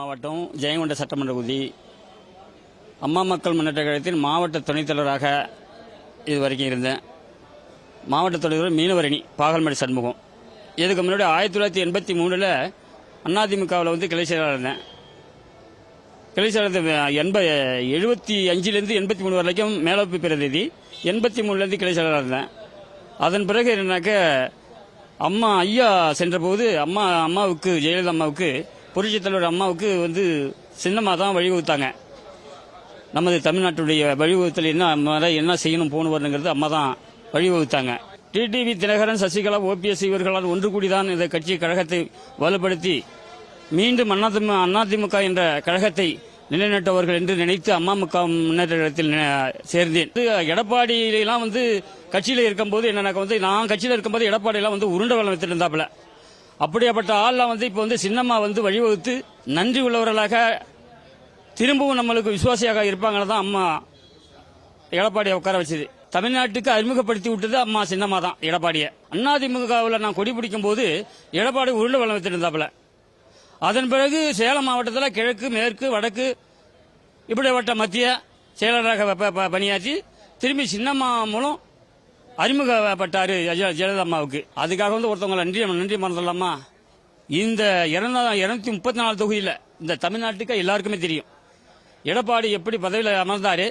மாவட்டம் ஜெயங்கொண்ட சட்டமன்ற தொகுதி அம்மா மக்கள் முன்னேற்ற கழகத்தின் மாவட்ட துணைத் தலைவராக இதுவரைக்கும் இருந்தேன். மாவட்ட தலைவர் மீனவரணி பாகல்மடி சண்முகம். இதுக்கு முன்னாடி 1983 அதிமுகவில் கிளை செயலாளர் இருந்தேன். கிளை செயலாளர் 75லேருந்து 83 வரைக்கும் மேலப்பு பிரதிநிதி, 83லேருந்து கிளை செயலாளர் இருந்தேன். அதன் பிறகு என்னன்னாக்க அம்மா ஐயா சென்ற போது அம்மாவுக்கு ஜெயலலிதா அம்மாவுக்கு புரட்சித் தலைவர் அம்மாவுக்கு சின்னமாக தான் வழிவகுத்தாங்க. நமது தமிழ்நாட்டுடைய வழிவகுத்தல் என்ன செய்யணும் போகணும் வரணுங்கிறது அம்மா தான் வழிவகுத்தாங்க. டிடிவி தினகரன், சசிகலா, ஓபிஎஸ் இவர்களால் ஒன்று கூடிதான் இந்த கட்சி கழகத்தை வலுப்படுத்தி மீண்டும் அதிமுக என்ற கழகத்தை நிலைநாட்டுவார்கள் என்று நினைத்து அம்மா மக்கள் முன்னேற்ற கழகத்தில் சேர்ந்தேன். எடப்பாடியெல்லாம் கட்சியில் இருக்கும்போது என்னன்னாக்க நான் கட்சியில் இருக்கும்போது எடப்பாடியெல்லாம் உருண்டை வளம் வைத்துட்டு இருந்தாப்புல. அப்படியாப்பட்ட ஆள்லாம் இப்போ சின்னம்மா வழிவகுத்து நன்றி உள்ளவர்களாக திரும்பவும் நம்மளுக்கு விசுவாசியாக இருப்பாங்கன்னு தான் அம்மா எடப்பாடியை உட்கார வச்சது. தமிழ்நாட்டுக்கு அறிமுகப்படுத்தி விட்டது அம்மா சின்னம்மா தான் எடப்பாடியை. அதிமுகவில் நான் கொடி பிடிக்கும் போது எடப்பாடி உருண்டை வளம் வைத்துட்டு இருந்தாப்புல. அதன் பிறகு சேலம் மாவட்டத்தில் கிழக்கு, மேற்கு, வடக்கு இப்படிப்பட்ட மத்திய செயலராக பணியாற்றி திரும்பி சின்னம்மா மூலம் அறிமுகப்பட்டாரு ஜெயலலிதா அம்மாவுக்கு. அதுக்காக ஒருத்தவங்க நன்றி மறந்துடலாமா? இந்த 234 தொகுதியில் இந்த தமிழ்நாட்டுக்கு எல்லாருக்குமே தெரியும் எடப்பாடி எப்படி பதவியில் அமர்ந்தாரு,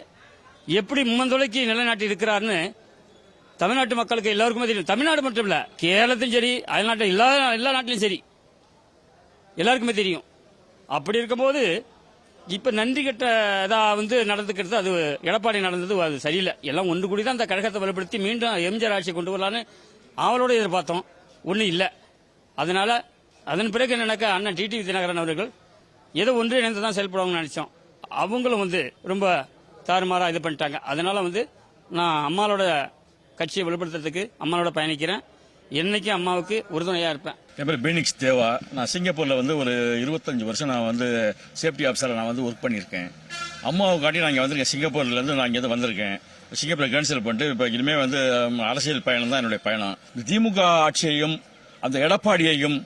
எப்படி மும்மந்தொலைக்கு நிலைநாட்டி இருக்கிறாருன்னு தமிழ்நாட்டு மக்களுக்கு எல்லாருக்குமே தெரியும். தமிழ்நாடு மட்டும் இல்ல, கேரளத்திலும் சரி, அயல்நாட்டில் எல்லா நாட்டிலும் சரி எல்லாருக்குமே தெரியும். அப்படி இருக்கும்போது இப்ப நன்றி கட்ட நடந்துக்கிறது அது எடப்பாடி நடந்தது அது சரியில்லை. எல்லாம் ஒன்று கூடி தான் இந்த கழகத்தை வலுப்படுத்தி மீண்டும் எம்ஜிஆர் ஆட்சியை கொண்டு வரலான்னு அவளோட எதிர்பார்த்தோம். ஒன்றும் இல்லை. அதனால அதன் பிறகு என்னன்னாக்கா அண்ணன் டிடிவி தினகரன் அவர்கள் ஏதோ ஒன்று இணைந்து தான் செயல்படுவாங்கன்னு நினைச்சோம். அவங்களும் ரொம்ப தாறுமாறா இது பண்ணிட்டாங்க. அதனால நான் அம்மாவோட கட்சியை வலுப்படுத்துறதுக்கு அம்மாவோட பயணிக்கிறேன். என்னைக்கும் அம்மாவுக்கு உறுதுணையா இருப்பேன். என் பேர் பீனிக்ஸ் தேவா. நான் சிங்கப்பூர்ல ஒரு 25 வருஷம் நான் சேஃப்டி ஆஃபீஸராக நான் ஒர்க் பண்ணியிருக்கேன். அம்மாவுக்காண்டி நான் இங்கே வந்திருக்கேன். சிங்கப்பூர்லேருந்து நான் இங்கே வந்திருக்கேன். சிங்கப்பூரில் கேன்சல் பண்ணிட்டு இப்போ இனிமேல் அரசியல் பயணம் தான் என்னுடைய பயணம். திமுக ஆட்சியையும் அந்த எடப்பாடியையும்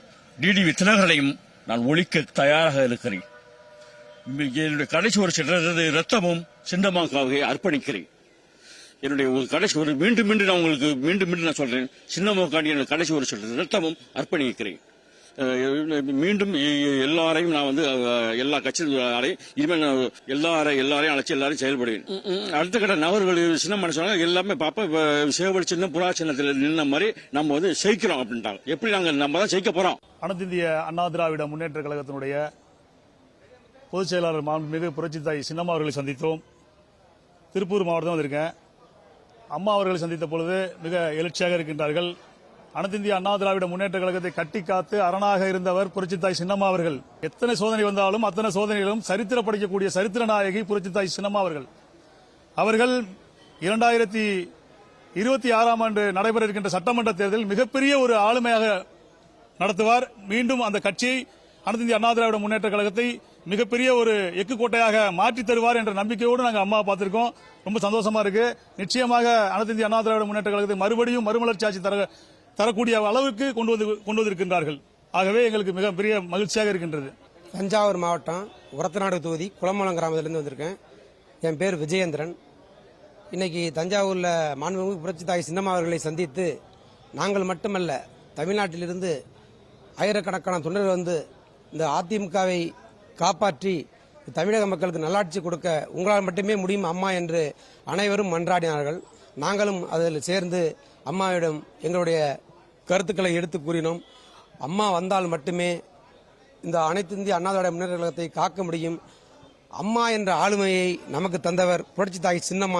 டிடிவி தினகரனையும் நான் ஒழிக்க தயாராக இருக்கிறேன். என்னுடைய கடைசி ஒரு சில ரத்தமும் சின்னம்மாவுக்காக அர்ப்பணிக்கிறேன். என்னுடைய கடைசி ஒரு மீண்டும் நான் உங்களுக்கு மீண்டும் நான் சொல்றேன், சின்னம்மாவுக்காண்டி என்னுடைய கடைசி ஒரு சில ரத்தமும் அர்ப்பணிக்கிறேன். மீண்டும் எல்லாரையும் நான் எல்லா கட்சியாரையும் இனிமேல் எல்லாரையும் அழைச்சி எல்லாரையும் செயல்படுவேன். அடுத்த கட்ட நபர்கள் சின்ன சொன்னாங்க எல்லாமே பாப்பா சேவல் சின்னம் புறா சின்னத்தில் நின்ன மாதிரி நம்ம ஜெயிக்கிறோம் அப்படின்ட்டாங்க. எப்படி நம்ம தான் ஜெயிக்க போறோம். அனைத்து இந்திய அண்ணா திராவிட முன்னேற்ற கழகத்தினுடைய பொதுச் செயலாளர் மாண்புமிகு புரட்சித்தாய் சின்னம்மா அவர்களை சந்தித்தோம். திருப்பூர் மாவட்டம் வந்திருக்கேன். அம்மா அவர்களை சந்தித்த பொழுது மிக எழுச்சியாக இருக்கின்றார்கள். அனைத்து இந்திய அண்ணா திராவிட முன்னேற்ற கழகத்தை கட்டி காத்து அரணாக இருந்தவர் புரட்சித்தாய் சின்னம்மா அவர்கள். எத்தனை சோதனை வந்தாலும் அத்தனை சோதனைகளும் சரித்திர படிக்கக்கூடிய சரித்திர நாயகி புரட்சித்தாய் சின்னம்மா அவர்கள். அவர்கள் 2026 ஆண்டு நடைபெற இருக்கின்ற சட்டமன்ற தேர்தலில் மிகப்பெரிய ஒரு ஆளுமையாக நடத்துவார். மீண்டும் அந்த கட்சியை அனைத்து இந்திய அண்ணா திராவிட முன்னேற்ற கழகத்தை மிகப்பெரிய ஒரு எக்கு கோட்டையாக மாற்றி தருவார் என்ற நம்பிக்கையோடு நாங்கள் அம்மா பார்த்திருக்கோம். ரொம்ப சந்தோஷமா இருக்கு. நிச்சயமாக அனைத்து இந்திய அண்ணா திராவிட முன்னேற்ற கழகத்தை மறுபடியும் மறுமலர்ச்சி ஆட்சி தரக்கூடிய அளவுக்கு கொண்டு வந்திருக்கின்றார்கள். ஆகவே எங்களுக்கு மிகப்பெரிய மகிழ்ச்சியாக இருக்கின்றது. தஞ்சாவூர் மாவட்டம் உரத்தநாடு தொகுதி குளமலம் கிராமத்திலிருந்து வந்திருக்கேன். என் பேர் விஜயேந்திரன். இன்னைக்கு தஞ்சாவூர்ல மாண்புமிகு புரட்சித்தாய் சின்னம்மா அவர்களை சந்தித்து நாங்கள் மட்டுமல்ல, தமிழ்நாட்டிலிருந்து ஆயிரக்கணக்கான தொண்டர்கள் இந்த அதிமுகவை காப்பாற்றி தமிழக மக்களுக்கு நல்லாட்சி கொடுக்க உங்களால் மட்டுமே முடியும் அம்மா என்று அனைவரும் மன்றாடினார்கள். நாங்களும் அதில் சேர்ந்து அம்மாவிடம் எங்களுடைய கருத்துக்களை எடுத்து கூறினோம். அம்மா வந்தால் மட்டுமே இந்த அனைத்து இந்திய அண்ணா திராவிட முன்னேற்ற கழகத்தை காக்க முடியும். அம்மா என்ற ஆளுமையை நமக்கு தந்தவர் புரட்சித்தாய் சின்னம்மா.